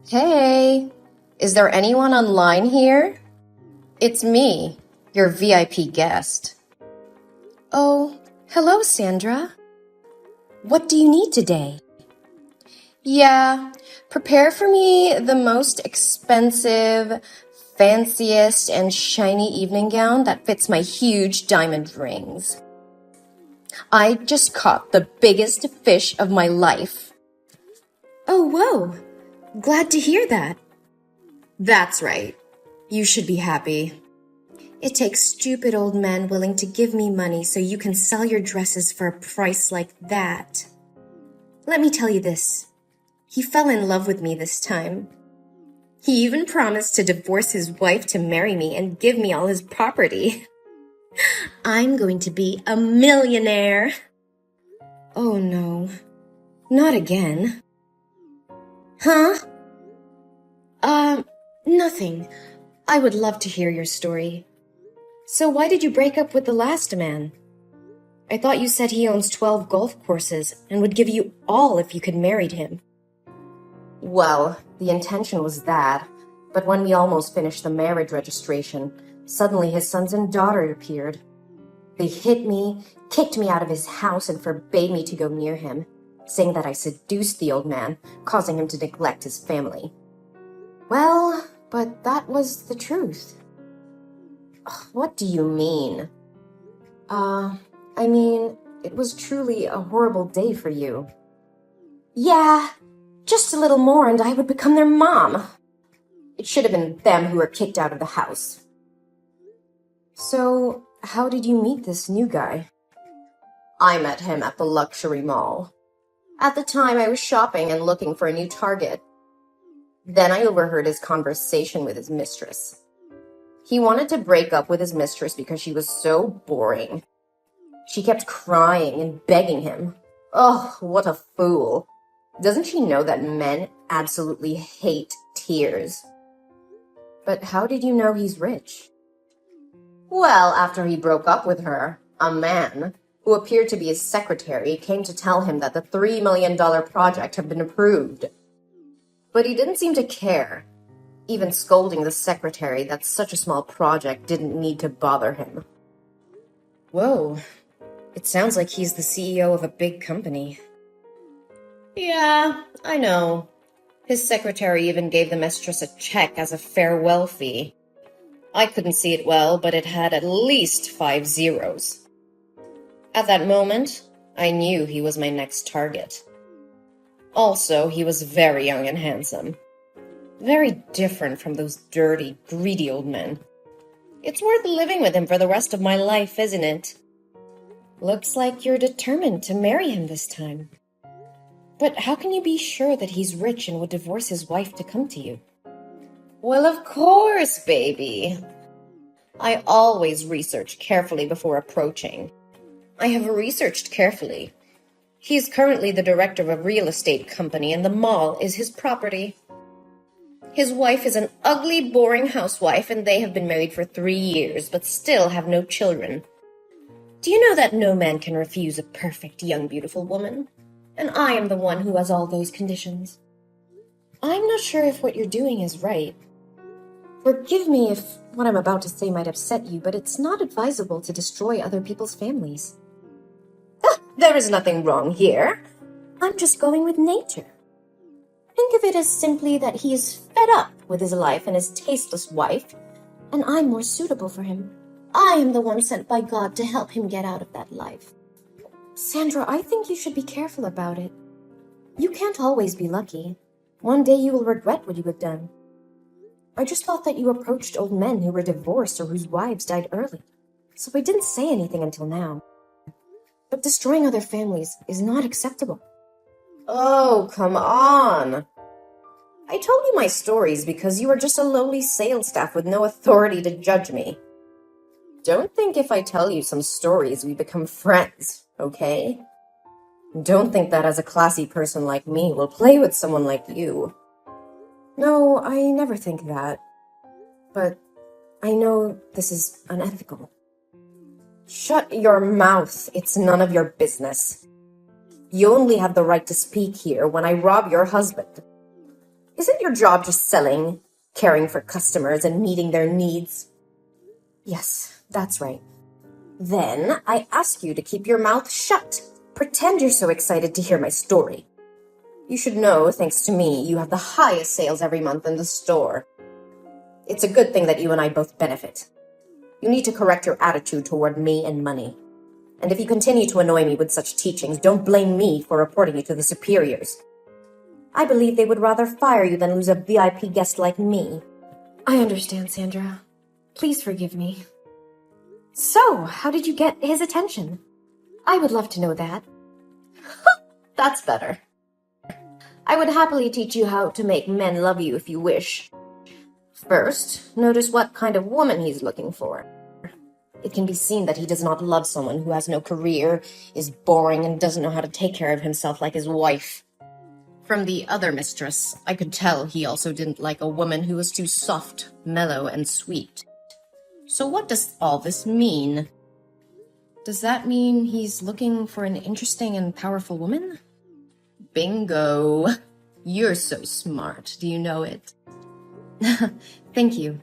Hey, is there anyone online here? It's me, your VIP guest. Oh, hello, Sandra. What do you need today? Yeah, prepare for me the most expensive, fanciest, and shiny evening gown that fits my huge diamond rings. I just caught the biggest fish of my life. Oh, whoa. Glad to hear that. That's right. You should be happy. It takes stupid old men willing to give me money so you can sell your dresses for a price like that. Let me tell you this. He fell in love with me this time. He even promised to divorce his wife to marry me and give me all his property. I'm going to be a millionaire. Oh no, not again. Huh? Nothing. I would love to hear your story. So why did you break up with the last man? I thought you said he owns 12 golf courses and would give you all if you could marry him. Well, the intention was that, but when we almost finished the marriage registration, suddenly his sons and daughter appeared. They hit me, kicked me out of his house, and forbade me to go near him, saying that I seduced the old man, causing him to neglect his family. Well, but that was the truth. What do you mean? It was truly a horrible day for you. Yeah, just a little more and I would become their mom. It should have been them who were kicked out of the house. So, how did you meet this new guy? I met him at the luxury mall. At the time, I was shopping and looking for a new target. Then I overheard his conversation with his mistress. He wanted to break up with his mistress because she was so boring. She kept crying and begging him. Oh, what a fool. Doesn't she know that men absolutely hate tears? But how did you know he's rich? Well, after he broke up with her, a man, who appeared to be his secretary, came to tell him that the $3 million project had been approved. But he didn't seem to care, even scolding the secretary that such a small project didn't need to bother him. Whoa, it sounds like he's the CEO of a big company. Yeah, I know. His secretary even gave the mistress a check as a farewell fee. I couldn't see it well, but it had at least 5 zeros. At that moment, I knew he was my next target. Also, he was very young and handsome. Very different from those dirty, greedy old men. It's worth living with him for the rest of my life, isn't it? Looks like you're determined to marry him this time. But how can you be sure that he's rich and would divorce his wife to come to you? Well, of course, baby. I always research carefully before approaching. I have researched carefully. He is currently the director of a real estate company, and the mall is his property. His wife is an ugly, boring housewife, and they have been married for 3 years, but still have no children. Do you know that no man can refuse a perfect, young, beautiful woman? And I am the one who has all those conditions. I'm not sure if what you're doing is right. Forgive me if what I'm about to say might upset you, but it's not advisable to destroy other people's families. There is nothing wrong here. I'm just going with nature. Think of it as simply that he is fed up with his life and his tasteless wife, and I'm more suitable for him. I am the one sent by God to help him get out of that life. Sandra, I think you should be careful about it. You can't always be lucky. One day you will regret what you have done. I just thought that you approached old men who were divorced or whose wives died early, so I didn't say anything until now. But destroying other families is not acceptable. Oh, come on. I told you my stories because you are just a lowly sales staff with no authority to judge me. Don't think if I tell you some stories we become friends, okay? Don't think that as a classy person like me will play with someone like you. No, I never think that. But I know this is unethical. Shut your mouth. It's none of your business. You only have the right to speak here when I rob your husband. Isn't your job just selling, caring for customers, and meeting their needs? Yes, that's right. Then I ask you to keep your mouth shut. Pretend you're so excited to hear my story. You should know, thanks to me, you have the highest sales every month in the store. It's a good thing that you and I both benefit. You need to correct your attitude toward me and money. And if you continue to annoy me with such teachings, don't blame me for reporting you to the superiors. I believe they would rather fire you than lose a VIP guest like me. I understand, Sandra. Please forgive me. So, how did you get his attention? I would love to know that. That's better. I would happily teach you how to make men love you if you wish. First, notice what kind of woman he's looking for. It can be seen that he does not love someone who has no career, is boring, and doesn't know how to take care of himself like his wife. From the other mistress, I could tell he also didn't like a woman who was too soft, mellow, and sweet. So what does all this mean? Does that mean he's looking for an interesting and powerful woman? Bingo! You're so smart. Do you know it? Thank you.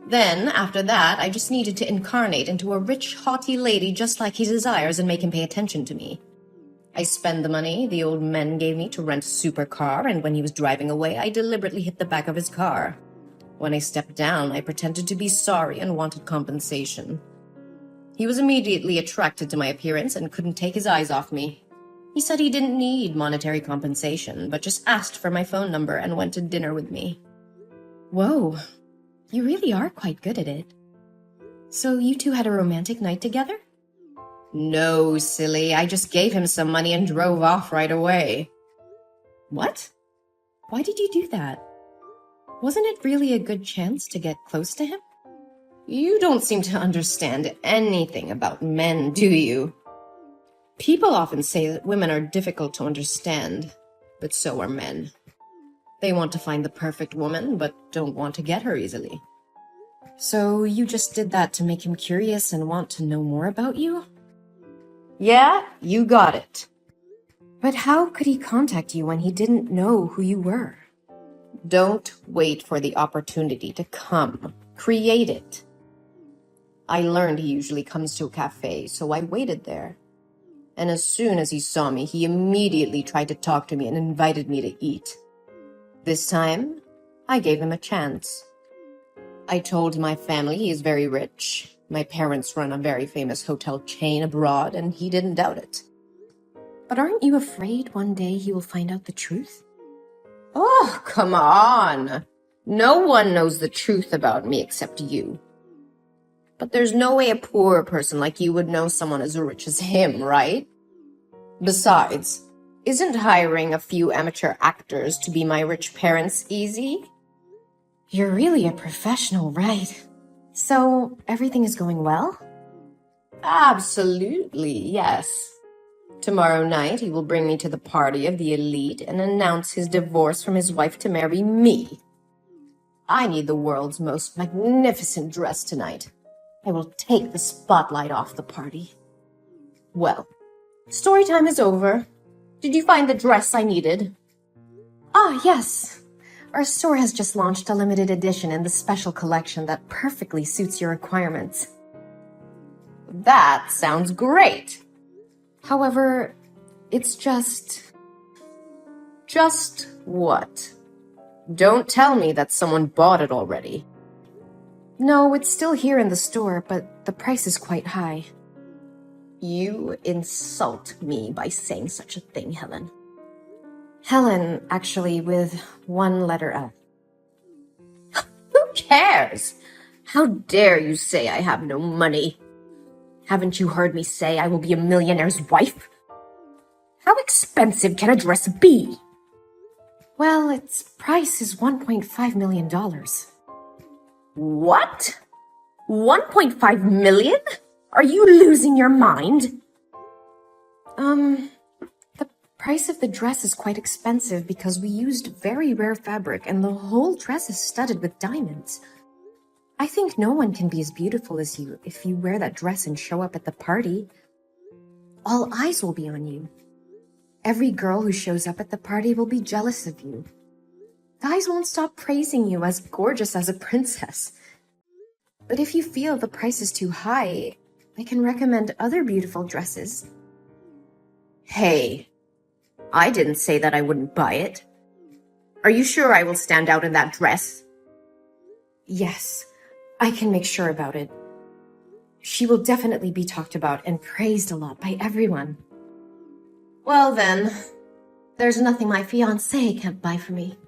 Then, after that, I just needed to incarnate into a rich, haughty lady just like he desires and make him pay attention to me. I spend the money the old men gave me to rent a supercar, and when he was driving away, I deliberately hit the back of his car. When I stepped down, I pretended to be sorry and wanted compensation. He was immediately attracted to my appearance and couldn't take his eyes off me. He said he didn't need monetary compensation, but just asked for my phone number and went to dinner with me. Whoa, you really are quite good at it. So you two had a romantic night together? No, silly. I just gave him some money and drove off right away. What? Why did you do that? Wasn't it really a good chance to get close to him? You don't seem to understand anything about men, do you? People often say that women are difficult to understand, but so are men. They want to find the perfect woman, but don't want to get her easily. So you just did that to make him curious and want to know more about you? Yeah, you got it. But how could he contact you when he didn't know who you were? Don't wait for the opportunity to come. Create it. I learned he usually comes to a cafe, so I waited there. And as soon as he saw me, he immediately tried to talk to me and invited me to eat. This time, I gave him a chance. I told my family he is very rich. My parents run a very famous hotel chain abroad, and he didn't doubt it. But aren't you afraid one day he will find out the truth? Oh, come on. No one knows the truth about me except you. But there's no way a poor person like you would know someone as rich as him, right? Besides, isn't hiring a few amateur actors to be my rich parents easy? You're really a professional, right? So, everything is going well? Absolutely, yes. Tomorrow night, he will bring me to the party of the elite and announce his divorce from his wife to marry me. I need the world's most magnificent dress tonight. I will take the spotlight off the party. Well, story time is over. Did you find the dress I needed? Ah, yes. Our store has just launched a limited edition in the special collection that perfectly suits your requirements. That sounds great. However, it's just... Just what? Don't tell me that someone bought it already. No, it's still here in the store, but the price is quite high. You insult me by saying such a thing, Helen. Helen, actually, with one letter F. Who cares? How dare you say I have no money? Haven't you heard me say I will be a millionaire's wife? How expensive can a dress be? Well, its price is $1.5 million. What? 1.5 million? Are you losing your mind? The price of the dress is quite expensive because we used very rare fabric and the whole dress is studded with diamonds. I think no one can be as beautiful as you if you wear that dress and show up at the party. All eyes will be on you. Every girl who shows up at the party will be jealous of you. Guys won't stop praising you as gorgeous as a princess. But if you feel the price is too high, I can recommend other beautiful dresses. Hey, I didn't say that I wouldn't buy it. Are you sure I will stand out in that dress? Yes, I can make sure about it. She will definitely be talked about and praised a lot by everyone. Well then, there's nothing my fiancé can't buy for me.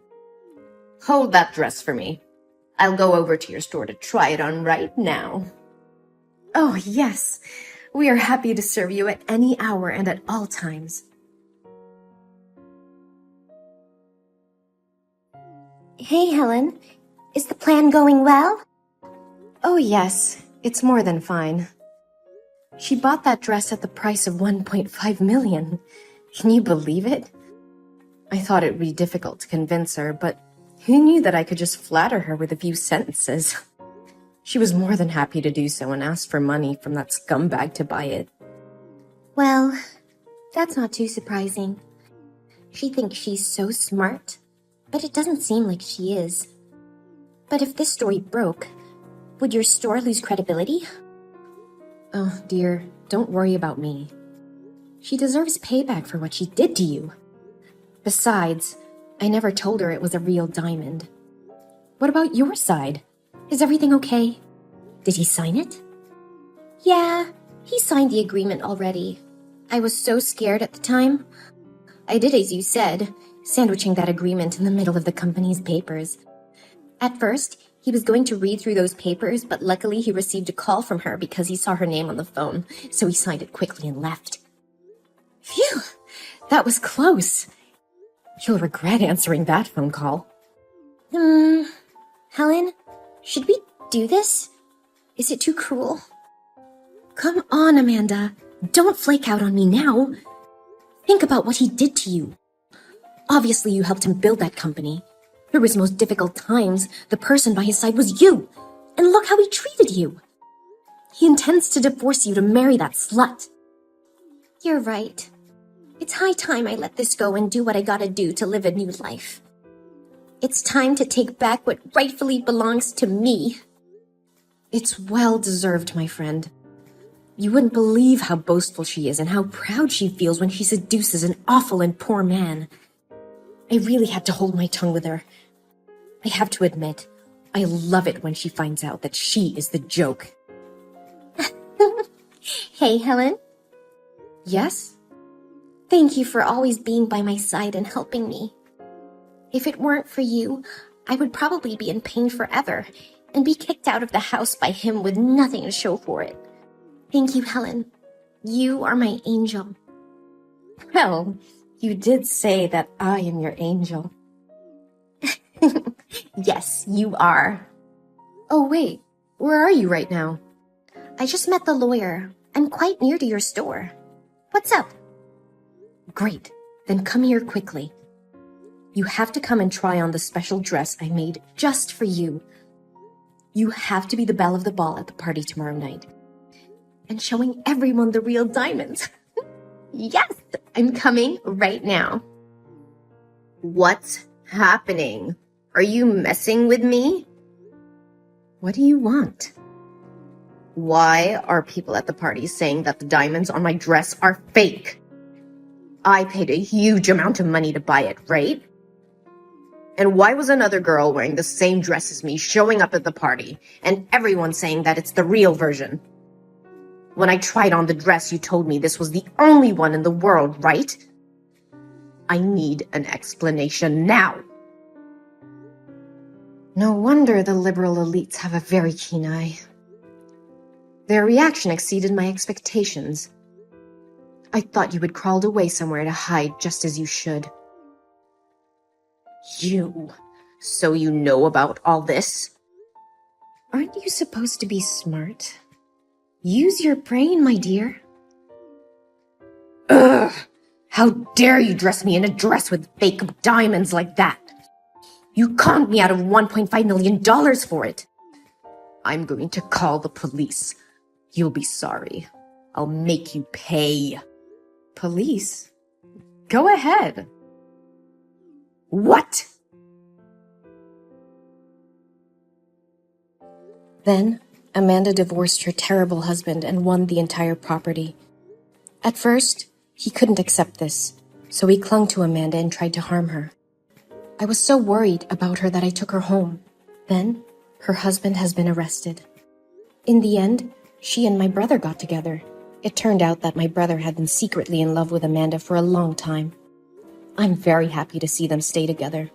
Hold that dress for me. I'll go over to your store to try it on right now. Oh, yes. We are happy to serve you at any hour and at all times. Hey, Helen. Is the plan going well? Oh, yes. It's more than fine. She bought that dress at the price of 1.5 million. Can you believe it? I thought it would be difficult to convince her, but who knew that I could just flatter her with a few sentences? She was more than happy to do so and asked for money from that scumbag to buy it. Well, that's not too surprising. She thinks she's so smart, but it doesn't seem like she is. But if this story broke, would your store lose credibility? Oh, dear, don't worry about me. She deserves payback for what she did to you. Besides, I never told her it was a real diamond. What about your side? Is everything okay? Did he sign it? Yeah, he signed the agreement already. I was so scared at the time. I did as you said, sandwiching that agreement in the middle of the company's papers. At first, he was going to read through those papers, but luckily he received a call from her because he saw her name on the phone, so he signed it quickly and left. Phew! That was close. You'll regret answering that phone call. Helen, should we do this? Is it too cruel? Come on, Amanda. Don't flake out on me now. Think about what he did to you. Obviously, you helped him build that company. Through his most difficult times, the person by his side was you. And look how he treated you. He intends to divorce you to marry that slut. You're right. It's high time I let this go and do what I gotta do to live a new life. It's time to take back what rightfully belongs to me. It's well deserved, my friend. You wouldn't believe how boastful she is and how proud she feels when she seduces an awful and poor man. I really had to hold my tongue with her. I have to admit, I love it when she finds out that she is the joke. Hey, Helen. Yes? Thank you for always being by my side and helping me. If it weren't for you, I would probably be in pain forever and be kicked out of the house by him with nothing to show for it. Thank you, Helen. You are my angel. Well, you did say that I am your angel. Yes, you are. Oh, wait. Where are you right now? I just met the lawyer. I'm quite near to your store. What's up? Great. Then come here quickly. You have to come and try on the special dress I made just for you. You have to be the belle of the ball at the party tomorrow night. And showing everyone the real diamonds. Yes, I'm coming right now. What's happening? Are you messing with me? What do you want? Why are people at the party saying that the diamonds on my dress are fake? I paid a huge amount of money to buy it, right? And why was another girl wearing the same dress as me showing up at the party and everyone saying that it's the real version? When I tried on the dress, you told me this was the only one in the world, right? I need an explanation now. No wonder the liberal elites have a very keen eye. Their reaction exceeded my expectations. I thought you had crawled away somewhere to hide just as you should. You. So you know about all this? Aren't you supposed to be smart? Use your brain, my dear. Ugh! How dare you dress me in a dress with fake diamonds like that? You conned me out of $1.5 million for it. I'm going to call the police. You'll be sorry. I'll make you pay. Police? Go ahead. What? Then, Amanda divorced her terrible husband and won the entire property. At first, he couldn't accept this, so he clung to Amanda and tried to harm her. I was so worried about her that I took her home. Then, her husband has been arrested. In the end, she and my brother got together. It turned out that my brother had been secretly in love with Amanda for a long time. I'm very happy to see them stay together.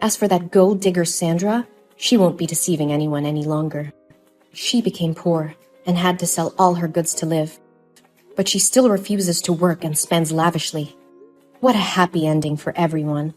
As for that gold digger Sandra, she won't be deceiving anyone any longer. She became poor and had to sell all her goods to live. But she still refuses to work and spends lavishly. What a happy ending for everyone.